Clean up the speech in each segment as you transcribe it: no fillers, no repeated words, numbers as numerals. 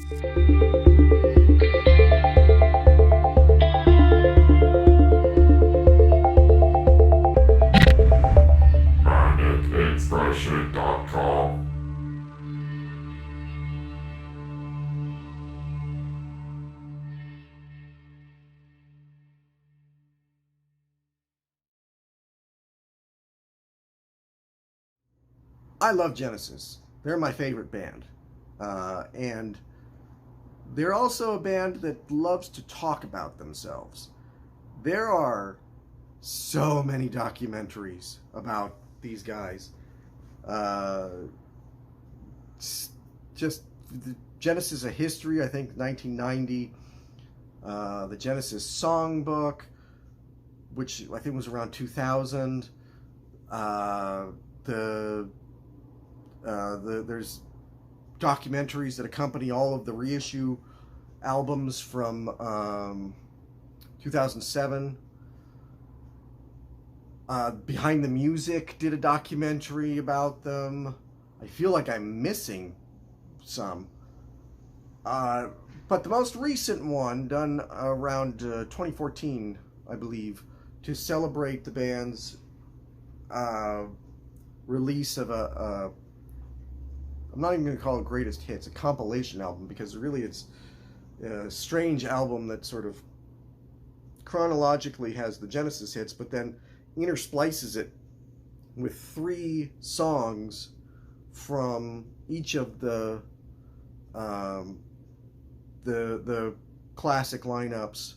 MagicInspiration.com. I love Genesis. They're my favorite band. And they're also a band that loves to talk about themselves. There are so many documentaries about these guys. Uh, just the Genesis: A History, I think 1990. The Genesis Songbook, which I think was around 2000. There's documentaries that accompany all of the reissue albums from 2007. Behind the Music did a documentary about them. I feel like I'm missing some. But the most recent one, done around 2014, I believe, to celebrate the band's release of I'm not even going to call it greatest hits, a compilation album, because really it's a strange album that sort of chronologically has the Genesis hits, but then intersplices it with 3 songs from each of the classic lineups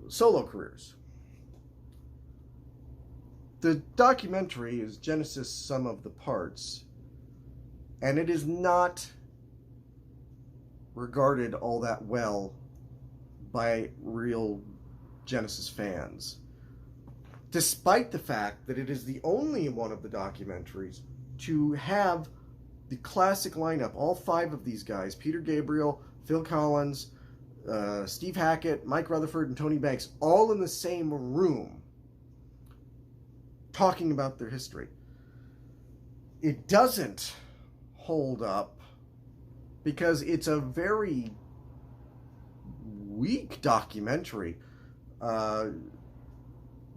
solo careers. The documentary is Genesis Sum of the Parts, and it is not regarded all that well by real Genesis fans, despite the fact that it is the only one of the documentaries to have the classic lineup, all 5 of these guys, Peter Gabriel, Phil Collins, Steve Hackett, Mike Rutherford, and Tony Banks, all in the same room talking about their history. It doesn't hold up because it's a very weak documentary.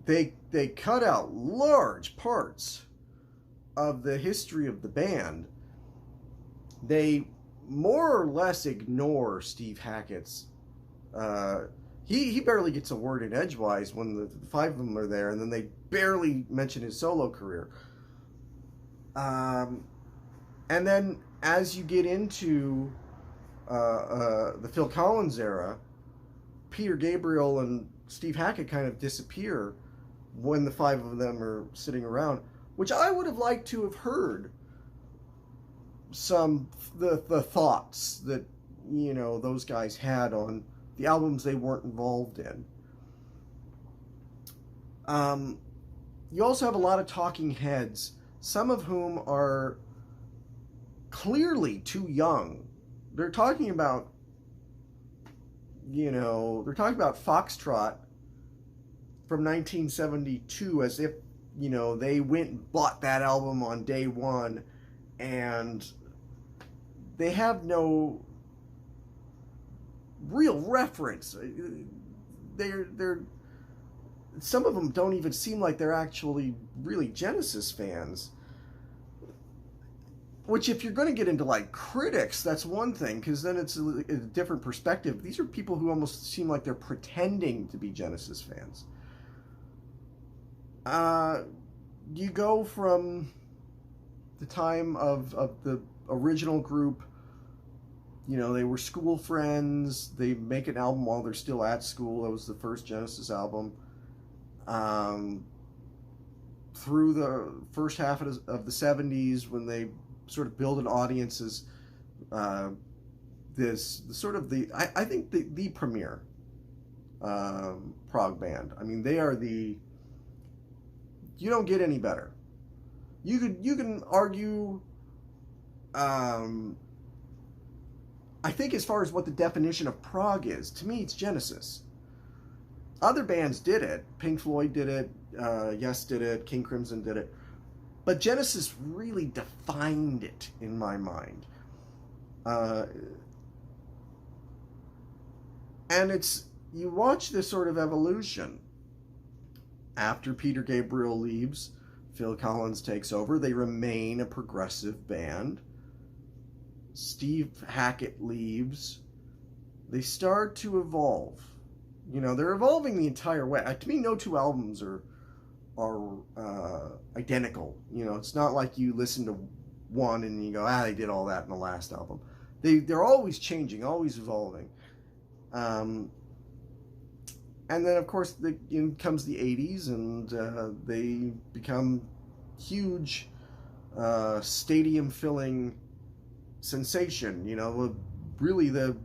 They cut out large parts of the history of the band. They more or less ignore Steve Hackett's. He barely gets a word in edgewise when the 5 of them are there, and then they barely mention his solo career. And then as you get into the Phil Collins era, Peter Gabriel and Steve Hackett kind of disappear when the 5 of them are sitting around, which I would have liked to have heard some the thoughts that those guys had on the albums they weren't involved in. You also have a lot of talking heads, some of whom are clearly too young. They're talking about Foxtrot from 1972 as if they went and bought that album on day one, and they have no real reference. They're some of them don't even seem like they're actually really Genesis fans. Which, if you're going to get into like critics, that's one thing, because then it's a different perspective. These are people who almost seem like they're pretending to be Genesis fans. You go from the time of the original group. They were school friends. They make an album while they're still at school. That was the first Genesis album. Through the first half of the 70s, when they sort of build an audience as I think the premier prog band. I mean, they are you don't get any better. You can argue. I think as far as what the definition of prog is, to me, it's Genesis. Other bands did it. Pink Floyd did it. Yes did it. King Crimson did it. But Genesis really defined it in my mind. Uh, and you watch this sort of evolution. After Peter Gabriel leaves, Phil Collins takes over. They remain a progressive band. Steve Hackett leaves. They start to evolve. They're evolving the entire way. To me, no two albums are identical. It's not like you listen to one and you go, they did all that in the last album. They're always changing, always evolving. And then, of course, in comes the 80s, and they become huge, stadium-filling sensation. Really, the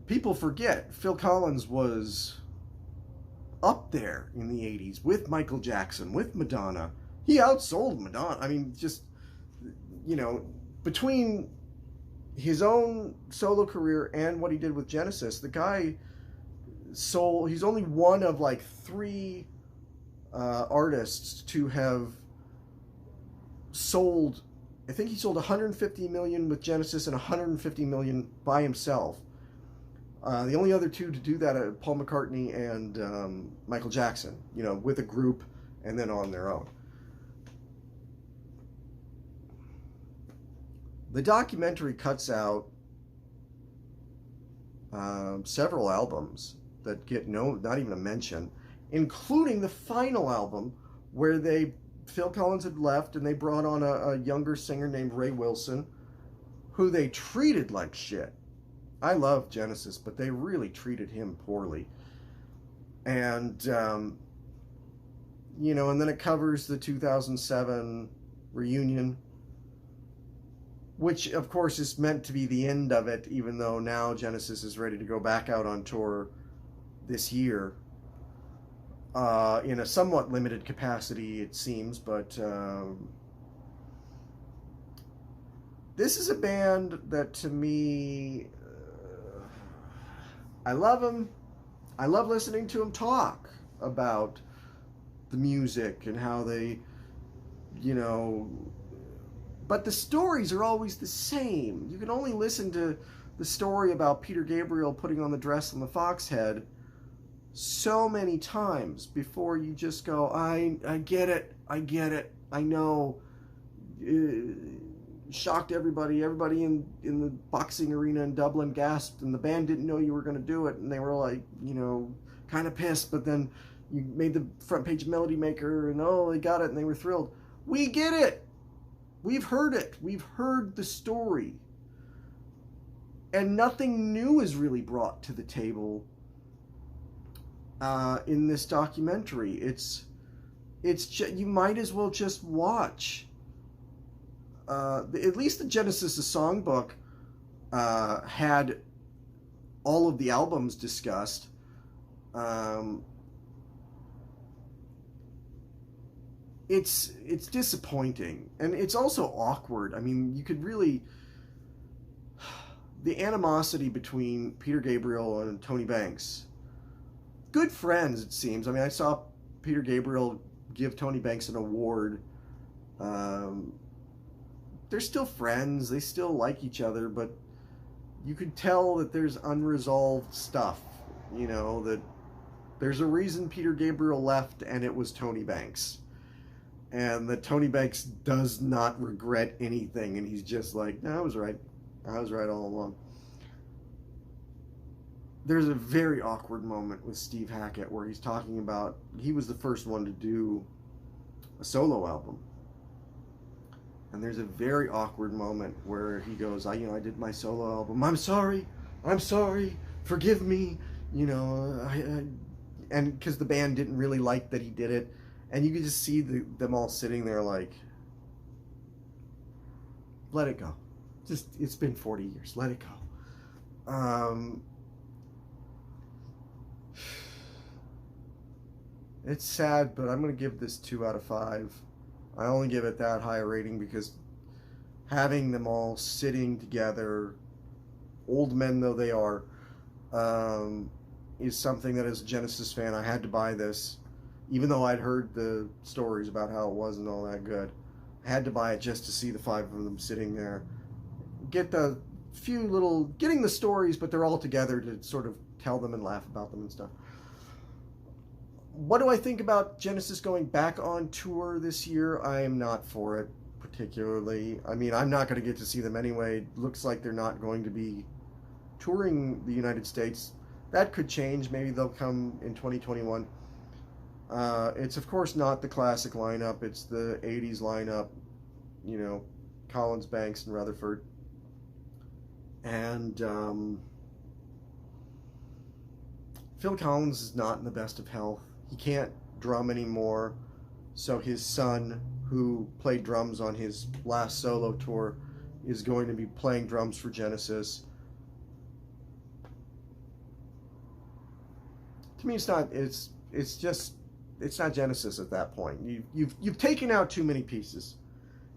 people forget Phil Collins was up there in the 80s with Michael Jackson, with Madonna. He outsold Madonna. I mean, just, between his own solo career and what he did with Genesis, the guy he's only one of like 3 artists to have sold, I think he sold 150 million with Genesis and 150 million by himself. The only other 2 to do that are Paul McCartney and Michael Jackson, with a group and then on their own. The documentary cuts out several albums that get not even a mention, including the final album where Phil Collins had left and they brought on a younger singer named Ray Wilson, who they treated like shit. I love Genesis, but they really treated him poorly. And, and then it covers the 2007 reunion, which, of course, is meant to be the end of it, even though now Genesis is ready to go back out on tour this year. In a somewhat limited capacity, it seems, but this is a band that, to me, I love them. I love listening to them talk about the music and how they, but the stories are always the same. You can only listen to the story about Peter Gabriel putting on the dress on the fox head so many times before you just go, I get it, I know. Shocked everybody in the boxing arena in Dublin gasped, and the band didn't know you were going to do it, and they were like, kind of pissed, but then you made the front page of Melody Maker, and they got it, and they were thrilled. We get it. We've heard it. We've heard the story. And nothing new is really brought to the table in this documentary. It's you might as well just watch. At least the Genesis songbook had all of the albums discussed. It's disappointing, and it's also awkward. I mean, you could really, the animosity between Peter Gabriel and Tony Banks, good friends, it seems. I mean, I saw Peter Gabriel give Tony Banks an award. They're still friends, they still like each other, but you could tell that there's unresolved stuff, that there's a reason Peter Gabriel left, and it was Tony Banks. And that Tony Banks does not regret anything, and he's just like, no, I was right all along. There's a very awkward moment with Steve Hackett where he's talking about, he was the first one to do a solo album. And there's a very awkward moment where he goes, I did my solo album. I'm sorry, forgive me, and because the band didn't really like that he did it. And you could just see them all sitting there like, let it go. It's been 40 years, let it go. It's sad, but I'm going to give this 2 out of 5. I only give it that high a rating because having them all sitting together, old men though they are, is something that as a Genesis fan, I had to buy this. Even though I'd heard the stories about how it wasn't all that good. I had to buy it just to see the 5 of them sitting there get the getting the stories, but they're all together to sort of tell them and laugh about them and stuff. What do I think about Genesis going back on tour this year? I am not for it particularly. I mean, I'm not going to get to see them anyway. Looks like they're not going to be touring the United States. That could change. Maybe they'll come in 2021. It's of course not the classic lineup. It's the 80s lineup, you know, Collins, Banks, and Rutherford. And Phil Collins is not in the best of health. He can't drum anymore. So his son, who played drums on his last solo tour, is going to be playing drums for Genesis. To me, it's not Genesis at that point. You've taken out too many pieces.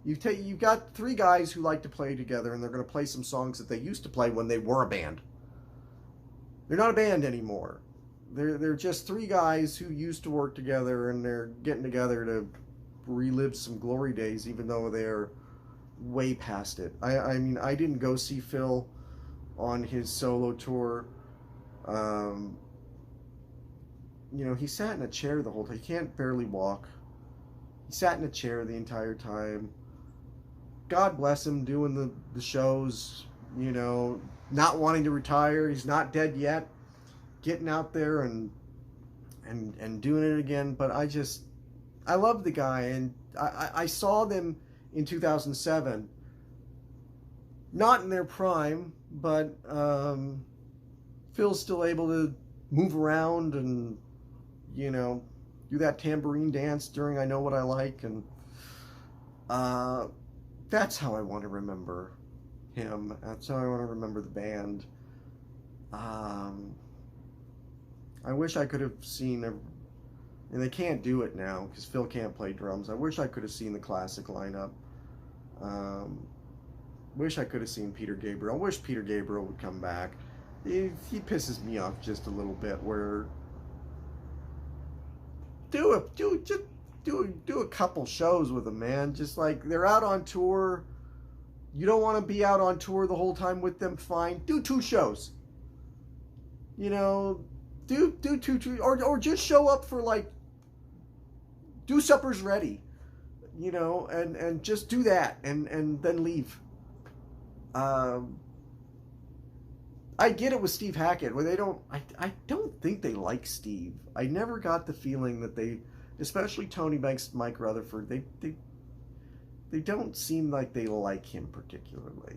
You've got three guys who like to play together, and they're going to play some songs that they used to play when they were a band. They're not a band anymore. They're just three guys who used to work together, and they're getting together to relive some glory days, even though they're way past it. I mean, I didn't go see Phil on his solo tour. You know, he sat in a chair the whole time. He can't barely walk. He sat in a chair the entire time. God bless him doing the shows, you know, not wanting to retire. He's not dead yet. Getting out there and doing it again. But I love the guy, and I saw them in 2007. Not in their prime, but Phil's still able to move around and, you know, do that tambourine dance during I Know What I Like, and that's how I want to remember him. That's how I want to remember the band. I wish I could have seen, and they can't do it now because Phil can't play drums. I wish I could have seen the classic lineup. Wish I could have seen Peter Gabriel. I wish Peter Gabriel would come back. He pisses me off just a little bit. Where do a couple shows with them, man. Just like, they're out on tour. You don't want to be out on tour the whole time with them. Fine, do 2 shows. You know, do two, or just show up for, like, do Supper's Ready. You know, and just do that and then leave. I get it with Steve Hackett, where I don't think they like Steve. I never got the feeling that they, especially Tony Banks, Mike Rutherford, they don't seem like they like him particularly.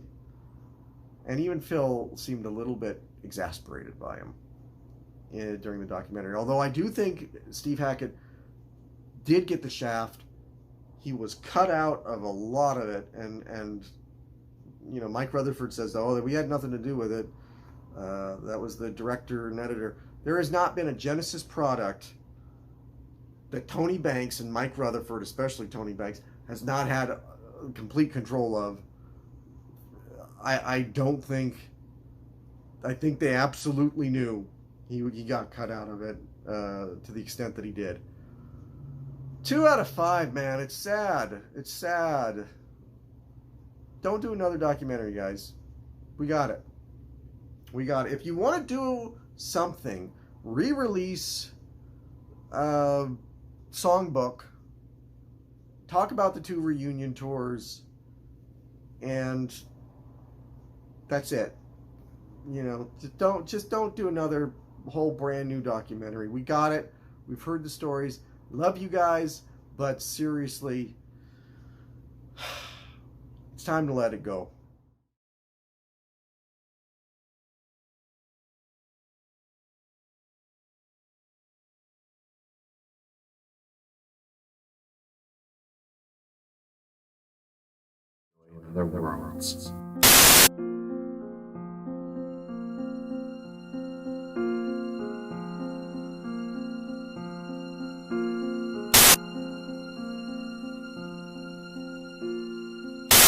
And even Phil seemed a little bit exasperated by him during the documentary. Although I do think Steve Hackett did get the shaft. He was cut out of a lot of it, and you know, Mike Rutherford says, oh, we had nothing to do with it. That was the director and editor. There has not been a Genesis product that Tony Banks and Mike Rutherford, especially Tony Banks, has not had complete control of. I think they absolutely knew he got cut out of it to the extent that he did. 2 out of 5, man. It's sad. It's sad. Don't do another documentary, guys. We got it. We got it. If you want to do something, re-release Songbook, talk about the 2 reunion tours, and that's it. You know, just don't do another whole brand new documentary. We got it. We've heard the stories. Love you guys, but seriously, it's time to let it go. Their worlds.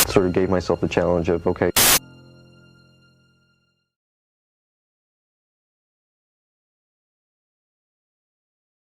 Sort of gave myself the challenge of, okay,